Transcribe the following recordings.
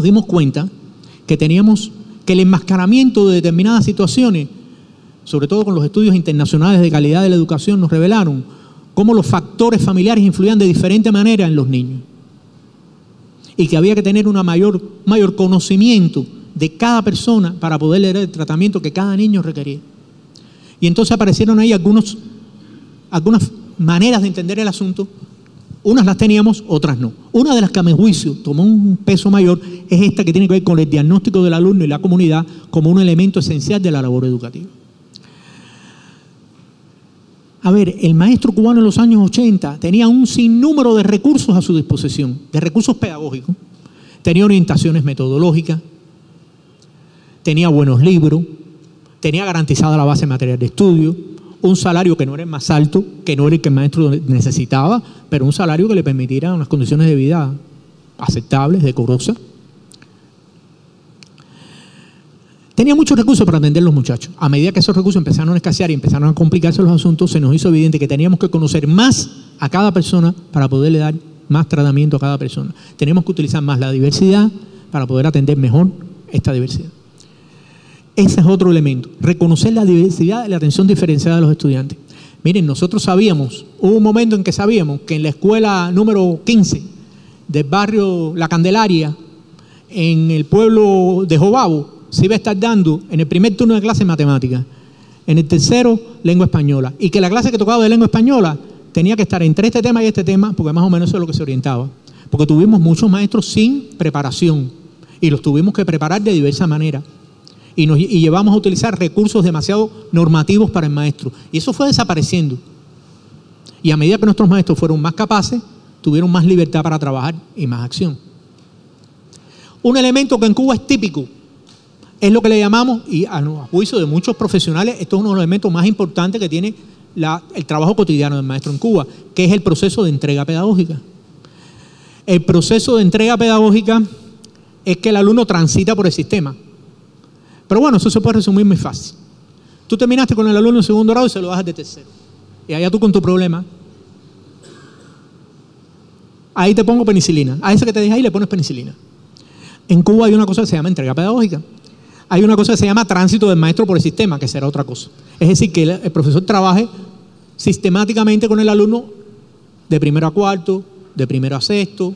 dimos cuenta que teníamos que el enmascaramiento de determinadas situaciones, sobre todo con los estudios internacionales de calidad de la educación, nos revelaron cómo los factores familiares influían de diferente manera en los niños. Y que había que tener un mayor conocimiento de cada persona para poder leer el tratamiento que cada niño requería. Y entonces aparecieron ahí algunas maneras de entender el asunto. Unas las teníamos, otras no. Una de las que a mi juicio tomó un peso mayor es esta que tiene que ver con el diagnóstico del alumno y la comunidad como un elemento esencial de la labor educativa. A ver, el maestro cubano en los años 80 tenía un sinnúmero de recursos a su disposición, de recursos pedagógicos. Tenía orientaciones metodológicas, tenía buenos libros, tenía garantizada la base material de estudio, un salario que no era el más alto, que no era el que el maestro necesitaba, pero un salario que le permitiera unas condiciones de vida aceptables, decorosas. Tenía muchos recursos para atender a los muchachos. A medida que esos recursos empezaron a escasear y empezaron a complicarse los asuntos, se nos hizo evidente que teníamos que conocer más a cada persona para poderle dar más tratamiento a cada persona. Tenemos que utilizar más la diversidad para poder atender mejor esta diversidad. Ese es otro elemento, reconocer la diversidad y la atención diferenciada de los estudiantes. Miren, nosotros sabíamos, hubo un momento en que sabíamos que en la escuela número 15 del barrio La Candelaria, en el pueblo de Jobabo, se iba a estar dando en el primer turno de clase matemáticas, en el tercero lengua española, y que la clase que tocaba de lengua española tenía que estar entre este tema y este tema, porque más o menos eso es lo que se orientaba. Porque tuvimos muchos maestros sin preparación, y los tuvimos que preparar de diversa manera. Y llevamos a utilizar recursos demasiado normativos para el maestro. Y eso fue desapareciendo. Y a medida que nuestros maestros fueron más capaces, tuvieron más libertad para trabajar y más acción. Un elemento que en Cuba es típico es lo que le llamamos, y a juicio de muchos profesionales, esto es uno de los elementos más importantes que tiene el trabajo cotidiano del maestro en Cuba, que es el proceso de entrega pedagógica. El proceso de entrega pedagógica es que el alumno transita por el sistema. Pero bueno, eso se puede resumir muy fácil. Tú terminaste con el alumno en segundo grado y se lo bajas de tercero. Y allá tú con tu problema. Ahí te pongo penicilina. A ese que te dije ahí le pones penicilina. En Cuba hay una cosa que se llama entrega pedagógica. Hay una cosa que se llama tránsito del maestro por el sistema, que será otra cosa. Es decir, que el profesor trabaje sistemáticamente con el alumno de primero a cuarto, de primero a sexto,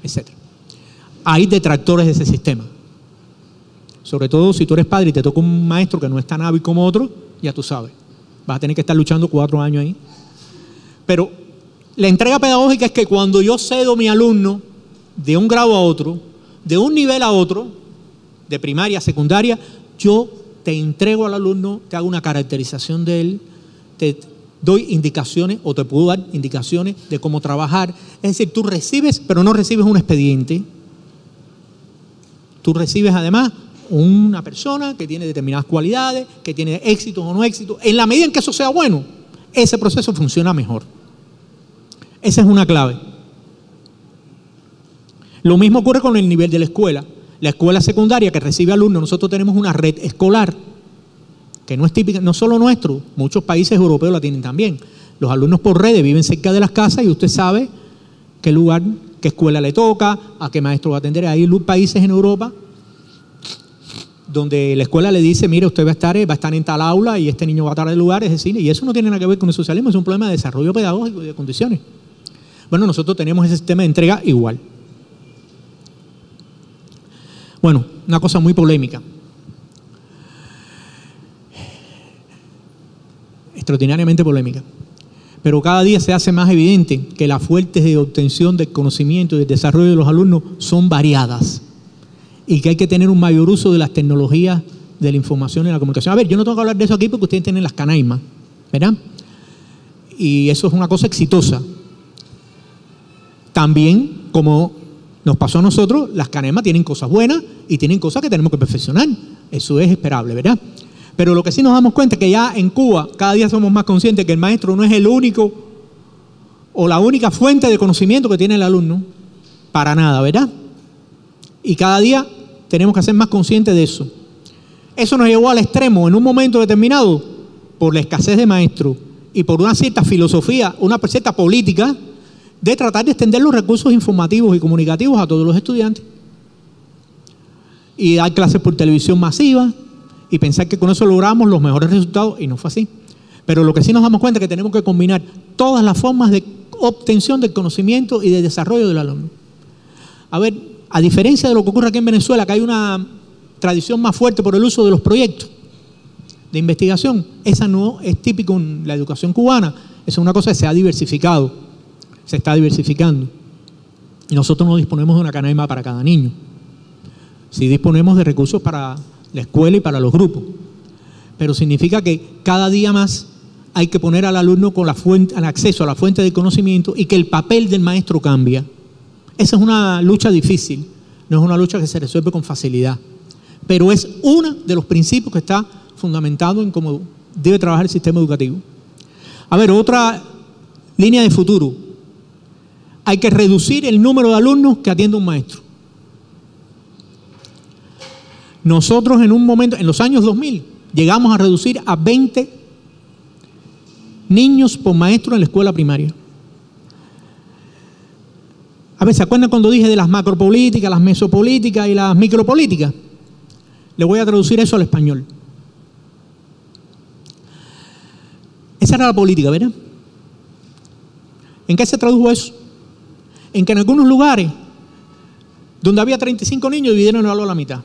etc. Hay detractores de ese sistema. Sobre todo si tú eres padre y te toca un maestro que no es tan hábil como otro, ya tú sabes, vas a tener que estar luchando 4 años ahí. Pero la entrega pedagógica es que cuando yo cedo a mi alumno de un grado a otro, de un nivel a otro, de primaria a secundaria, yo te entrego al alumno, te hago una caracterización de él, te doy indicaciones o te puedo dar indicaciones de cómo trabajar. Es decir, tú recibes, pero no recibes un expediente. Tú recibes además una persona que tiene determinadas cualidades, que tiene éxito o no éxito. En la medida en que eso sea bueno, ese proceso funciona mejor. Esa es una clave. Lo mismo ocurre con el nivel de la escuela. La escuela secundaria que recibe alumnos, nosotros tenemos una red escolar que no es típica, no solo nuestro, muchos países europeos la tienen también. Los alumnos por redes viven cerca de las casas y usted sabe qué lugar, qué escuela le toca, a qué maestro va a atender. Hay países en Europa donde la escuela le dice, mire, usted va a estar en tal aula y este niño va a estar en el lugar, es decir, y eso no tiene nada que ver con el socialismo, es un problema de desarrollo pedagógico y de condiciones. Bueno, nosotros tenemos ese sistema de entrega igual. Bueno, una cosa muy polémica. Extraordinariamente polémica. Pero cada día se hace más evidente que las fuentes de obtención del conocimiento y del desarrollo de los alumnos son variadas. Y que hay que tener un mayor uso de las tecnologías de la información y la comunicación. A ver, yo no tengo que hablar de eso aquí porque ustedes tienen las canaimas, ¿verdad? Y eso es una cosa exitosa. También, como nos pasó a nosotros, las canaimas tienen cosas buenas y tienen cosas que tenemos que perfeccionar. Eso es esperable, ¿verdad? Pero lo que sí nos damos cuenta es que ya en Cuba cada día somos más conscientes que el maestro no es el único o la única fuente de conocimiento que tiene el alumno. Para nada, ¿verdad? Y cada día tenemos que ser más conscientes de eso. Eso nos llevó al extremo en un momento determinado por la escasez de maestros y por una cierta filosofía, una cierta política de tratar de extender los recursos informativos y comunicativos a todos los estudiantes. y dar clases por televisión masiva y pensar que con eso logramos los mejores resultados, y no fue así. Pero lo que sí nos damos cuenta es que tenemos que combinar todas las formas de obtención del conocimiento y de desarrollo del alumno. A ver, a diferencia de lo que ocurre aquí en Venezuela, que hay una tradición más fuerte por el uso de los proyectos de investigación, esa no es típico en la educación cubana. Esa es una cosa que se ha diversificado, se está diversificando. Y nosotros no disponemos de una canaima para cada niño. Sí disponemos de recursos para la escuela y para los grupos. Pero significa que cada día más hay que poner al alumno con al acceso a la fuente de conocimiento y que el papel del maestro cambia. Esa es una lucha difícil, no es una lucha que se resuelve con facilidad. Pero es uno de los principios que está fundamentado en cómo debe trabajar el sistema educativo. A ver, otra línea de futuro. Hay que reducir el número de alumnos que atiende un maestro. Nosotros en un momento, en los años 2000, llegamos a reducir a 20 niños por maestro en la escuela primaria. A ver, ¿se acuerdan cuando dije de las macropolíticas, las mesopolíticas y las micropolíticas? Le voy a traducir eso al español. Esa era la política, ¿verdad? ¿En qué se tradujo eso? En que en algunos lugares donde había 35 niños dividieron el valor a la mitad.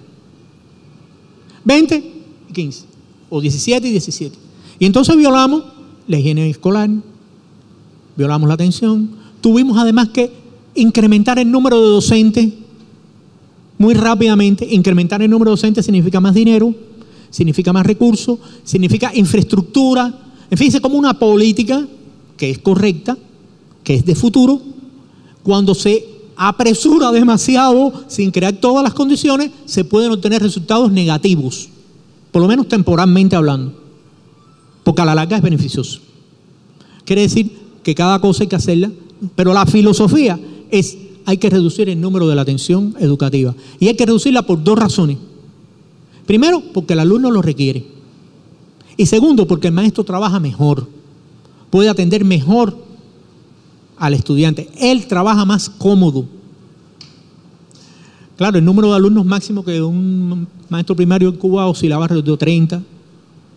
20 y 15, o 17 y 17. Y entonces violamos la higiene escolar, violamos la atención. Tuvimos además que incrementar el número de docentes muy rápidamente. Incrementar el número de docentes significa más dinero, significa más recursos, significa infraestructura. En fin, es como una política que es correcta, que es de futuro. Cuando se apresura demasiado sin crear todas las condiciones, se pueden obtener resultados negativos, por lo menos temporalmente hablando, porque a la larga es beneficioso. Quiere decir que cada cosa hay que hacerla, pero la filosofía es: hay que reducir el número de la atención educativa, y hay que reducirla por dos razones. Primero, porque el alumno lo requiere, y segundo, porque el maestro trabaja mejor, puede atender mejor al estudiante, él trabaja más cómodo. Claro, el número de alumnos máximo que un maestro primario en Cuba oscilaba alrededor de 30,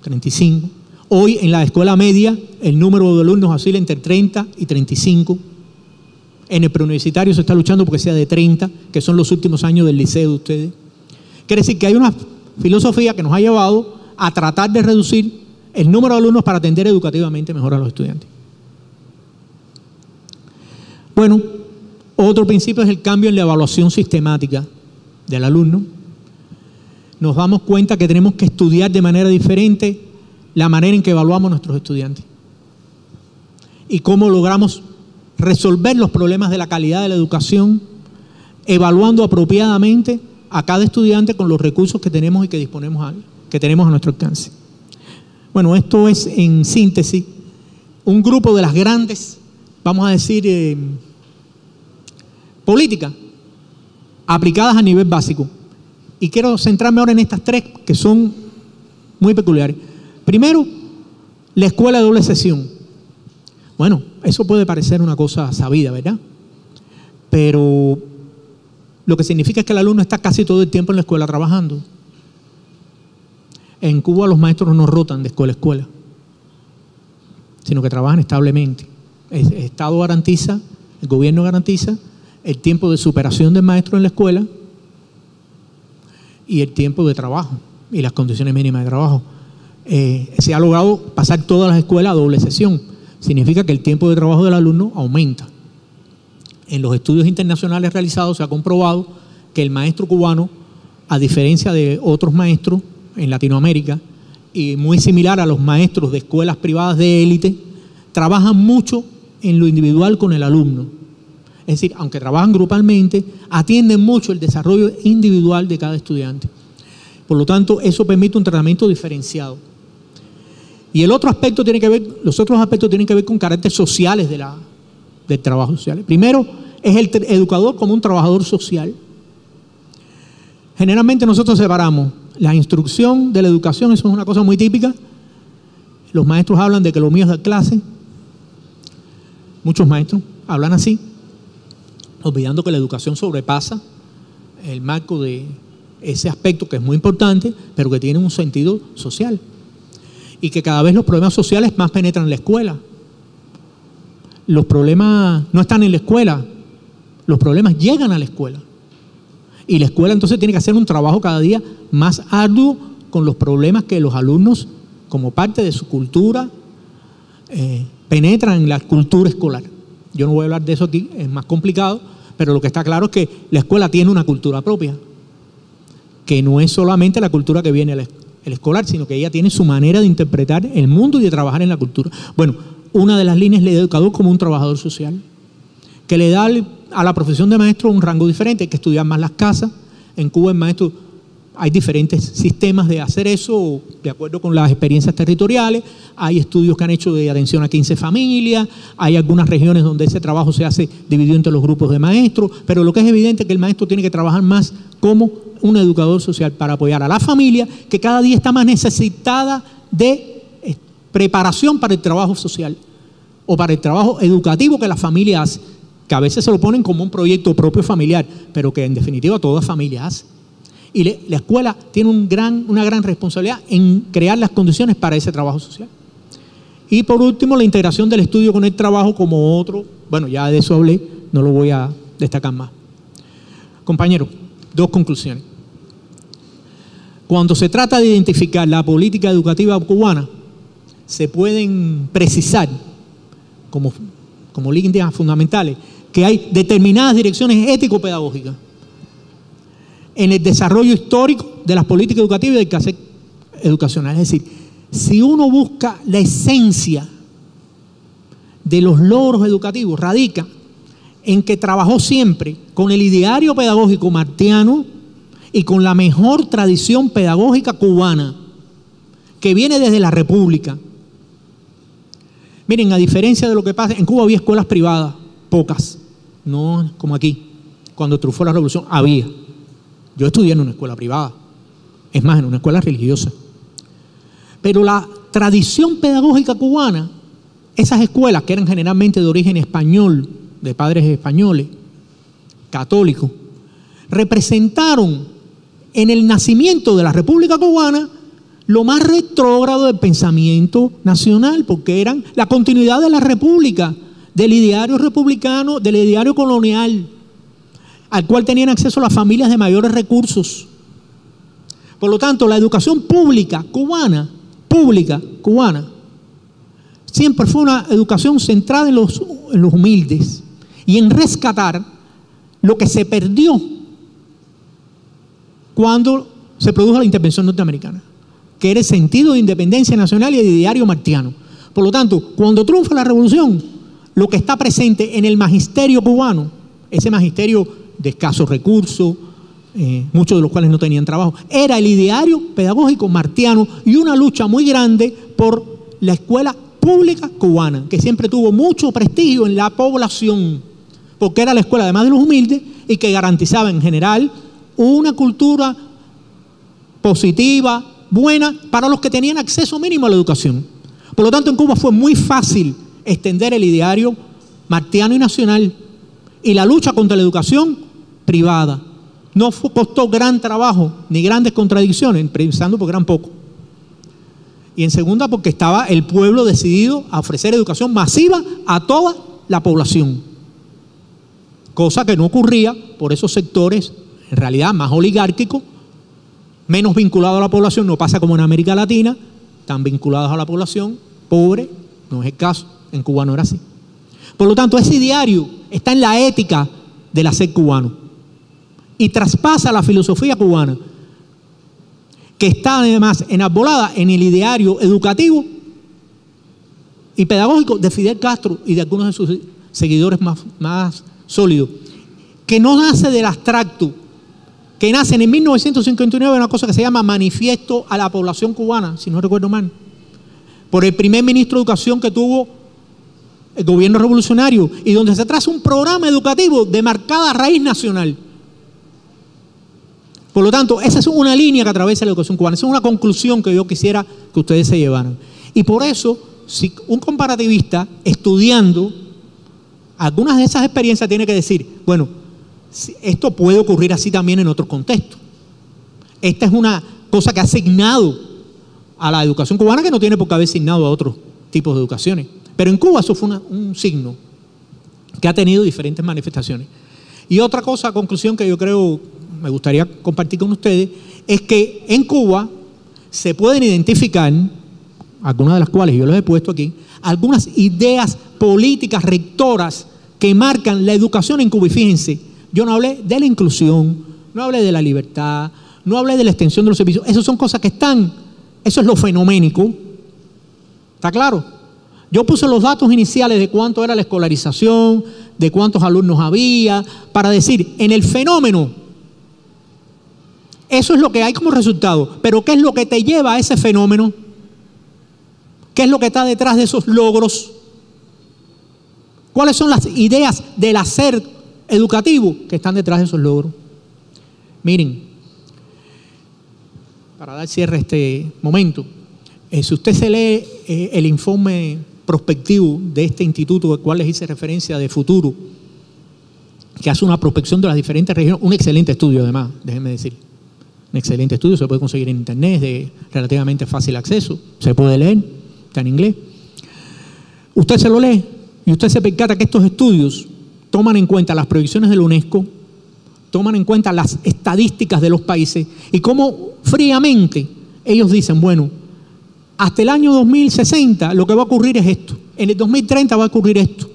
35. Hoy en la escuela media el número de alumnos oscila entre 30 y 35. En el preuniversitario se está luchando porque sea de 30, que son los últimos años del liceo de ustedes. Quiere decir que hay una filosofía que nos ha llevado a tratar de reducir el número de alumnos para atender educativamente mejor a los estudiantes. Bueno, otro principio es el cambio en la evaluación sistemática del alumno. Nos damos cuenta que tenemos que estudiar de manera diferente la manera en que evaluamos a nuestros estudiantes y cómo logramos resolver los problemas de la calidad de la educación, evaluando apropiadamente a cada estudiante con los recursos que tenemos y que disponemos que tenemos a nuestro alcance. Bueno, esto es en síntesis un grupo de las grandes, vamos a decir, políticas aplicadas a nivel básico. Y quiero centrarme ahora en estas tres que son muy peculiares. Primero, la escuela de doble sesión. Bueno, eso puede parecer una cosa sabida, ¿verdad? Pero lo que significa es que el alumno está casi todo el tiempo en la escuela trabajando. En Cuba los maestros no rotan de escuela a escuela, sino que trabajan establemente. El Estado garantiza, el gobierno garantiza el tiempo de superación del maestro en la escuela y el tiempo de trabajo y las condiciones mínimas de trabajo. Se ha logrado pasar todas las escuelas a doble sesión. Significa que el tiempo de trabajo del alumno aumenta. En los estudios internacionales realizados se ha comprobado que el maestro cubano, a diferencia de otros maestros en Latinoamérica, y muy similar a los maestros de escuelas privadas de élite, trabajan mucho en lo individual con el alumno. Es decir, aunque trabajan grupalmente, atienden mucho el desarrollo individual de cada estudiante. Por lo tanto, eso permite un tratamiento diferenciado. Y los otros aspectos tienen que ver con caracteres sociales del trabajo social. Primero, es el educador como un trabajador social. Generalmente nosotros separamos la instrucción de la educación, eso es una cosa muy típica. Los maestros hablan de que lo mío es dar clase. Muchos maestros hablan así, olvidando que la educación sobrepasa el marco de ese aspecto que es muy importante, pero que tiene un sentido social. Y que cada vez los problemas sociales más penetran en la escuela. Los problemas no están en la escuela, los problemas llegan a la escuela. Y la escuela entonces tiene que hacer un trabajo cada día más arduo con los problemas que los alumnos, como parte de su cultura, penetran en la cultura escolar. Yo no voy a hablar de eso aquí, es más complicado, pero lo que está claro es que la escuela tiene una cultura propia, que no es solamente la cultura que viene el escolar, sino que ella tiene su manera de interpretar el mundo y de trabajar en la cultura. Bueno, una de las líneas le educador como un trabajador social, que le da a la profesión de maestro un rango diferente. Hay que estudiar más las casas. En Cuba el maestro, hay diferentes sistemas de hacer eso, de acuerdo con las experiencias territoriales. Hay estudios que han hecho de atención a 15 familias, hay algunas regiones donde ese trabajo se hace dividido entre los grupos de maestros, pero lo que es evidente es que el maestro tiene que trabajar más como un educador social para apoyar a la familia, que cada día está más necesitada de preparación para el trabajo social o para el trabajo educativo que la familia hace, que a veces se lo ponen como un proyecto propio familiar, pero que en definitiva toda familia hace. Y la escuela tiene una gran responsabilidad en crear las condiciones para ese trabajo social. Y por último, la integración del estudio con el trabajo como otro, bueno, ya de eso hablé, no lo voy a destacar más. Compañeros, dos conclusiones. Cuando se trata de identificar la política educativa cubana, se pueden precisar como líneas fundamentales que hay determinadas direcciones ético-pedagógicas en el desarrollo histórico de las políticas educativas y del quehacer educacional. Es decir, si uno busca la esencia de los logros educativos, radica en que trabajó siempre con el ideario pedagógico martiano y con la mejor tradición pedagógica cubana, que viene desde la República. Miren, a diferencia de lo que pasa, en Cuba había escuelas privadas, pocas, no como aquí. Cuando triunfó la revolución, había. Yo estudié en una escuela privada, es más, en una escuela religiosa. Pero la tradición pedagógica cubana, esas escuelas que eran generalmente de origen español, de padres españoles, católicos, representaron en el nacimiento de la República Cubana lo más retrógrado del pensamiento nacional, porque eran la continuidad de la República, del ideario republicano, del ideario colonial, al cual tenían acceso las familias de mayores recursos. Por lo tanto, la educación pública cubana, siempre fue una educación centrada en los humildes y en rescatar lo que se perdió cuando se produjo la intervención norteamericana, que era el sentido de independencia nacional y de ideario martiano. Por lo tanto, cuando triunfa la revolución, lo que está presente en el magisterio cubano, ese magisterio de escasos recursos, muchos de los cuales no tenían trabajo, era el ideario pedagógico martiano y una lucha muy grande por la escuela pública cubana, que siempre tuvo mucho prestigio en la población, porque era la escuela además de los humildes y que garantizaba en general una cultura positiva, buena, para los que tenían acceso mínimo a la educación. Por lo tanto, en Cuba fue muy fácil extender el ideario martiano y nacional y la lucha contra la educación privada. No costó gran trabajo ni grandes contradicciones, empezando porque eran pocos. Y en segunda, porque estaba el pueblo decidido a ofrecer educación masiva a toda la población. Cosa que no ocurría por esos sectores, en realidad más oligárquicos, menos vinculados a la población. No pasa como en América Latina, tan vinculados a la población, pobre, no es el caso. En Cuba no era así. Por lo tanto, ese ideario está en la ética del hacer cubano y traspasa la filosofía cubana, que está además enarbolada en el ideario educativo y pedagógico de Fidel Castro y de algunos de sus seguidores más sólidos, que no nace del abstracto, que nace en 1959 una cosa que se llama Manifiesto a la Población Cubana, si no recuerdo mal, por el primer ministro de Educación que tuvo el gobierno revolucionario, y donde se traza un programa educativo de marcada raíz nacional. Por lo tanto, esa es una línea que atraviesa la educación cubana. Esa es una conclusión que yo quisiera que ustedes se llevaran. Y por eso, si un comparativista estudiando algunas de esas experiencias tiene que decir, bueno, esto puede ocurrir así también en otros contextos. Esta es una cosa que ha asignado a la educación cubana, que no tiene por qué haber asignado a otros tipos de educaciones. Pero en Cuba eso fue un signo que ha tenido diferentes manifestaciones. Y otra cosa, conclusión que yo creo me gustaría compartir con ustedes, es que en Cuba se pueden identificar, algunas de las cuales yo les he puesto aquí, algunas ideas políticas rectoras que marcan la educación en Cuba. Y fíjense, yo no hablé de la inclusión, no hablé de la libertad, no hablé de la extensión de los servicios. Esas son cosas que están, eso es lo fenoménico. ¿Está claro? Yo puse los datos iniciales de cuánto era la escolarización, de cuántos alumnos había, para decir, en el fenómeno, eso es lo que hay como resultado. Pero ¿qué es lo que te lleva a ese fenómeno? ¿Qué es lo que está detrás de esos logros? ¿Cuáles son las ideas del hacer educativo que están detrás de esos logros? Miren, para dar cierre a este momento, si usted se lee el informe prospectivo de este instituto al cual les hice referencia de Futuro, que hace una prospección de las diferentes regiones, un excelente estudio además, déjenme decir, un excelente estudio, se puede conseguir en internet, de relativamente fácil acceso, se puede leer, está en inglés. Usted se lo lee y usted se percata que estos estudios toman en cuenta las proyecciones de la UNESCO, toman en cuenta las estadísticas de los países y cómo fríamente ellos dicen, bueno, hasta el año 2060 lo que va a ocurrir es esto, en el 2030 va a ocurrir esto.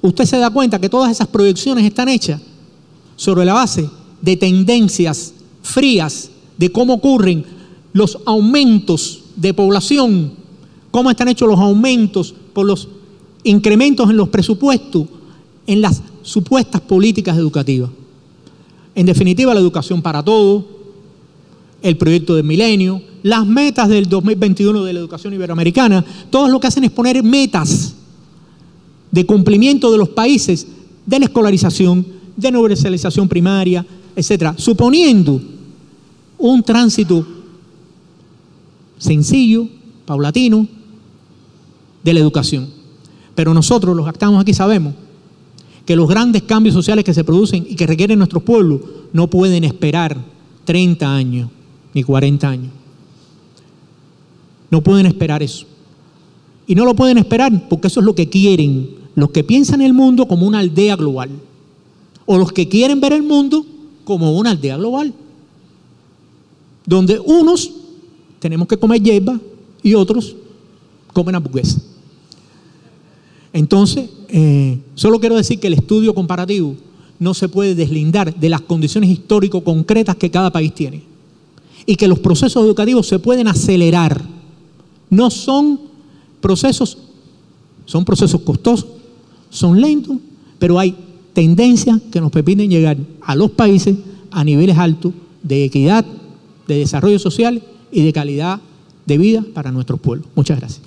Usted se da cuenta que todas esas proyecciones están hechas sobre la base de tendencias frías, de cómo ocurren los aumentos de población, cómo están hechos los aumentos por los incrementos en los presupuestos, en las supuestas políticas educativas. En definitiva, la educación para todos, el proyecto del milenio, las metas del 2021 de la educación iberoamericana, todo lo que hacen es poner metas de cumplimiento de los países, de la escolarización, de la universalización primaria, etcétera, suponiendo un tránsito sencillo, paulatino, de la educación. Pero nosotros, los que estamos aquí, sabemos que los grandes cambios sociales que se producen y que requieren nuestros pueblos no pueden esperar 30 años ni 40 años. No pueden esperar eso. Y no lo pueden esperar porque eso es lo que quieren los que piensan el mundo como una aldea global o los que quieren ver el mundo como una aldea global, donde unos tenemos que comer hierba y otros comen hamburguesa. Entonces, solo quiero decir que el estudio comparativo no se puede deslindar de las condiciones histórico concretas que cada país tiene y que los procesos educativos se pueden acelerar. No son procesos, son procesos costosos, son lentos, pero hay tendencias que nos permiten llegar a los países a niveles altos de equidad, de desarrollo social y de calidad de vida para nuestros pueblos. Muchas gracias.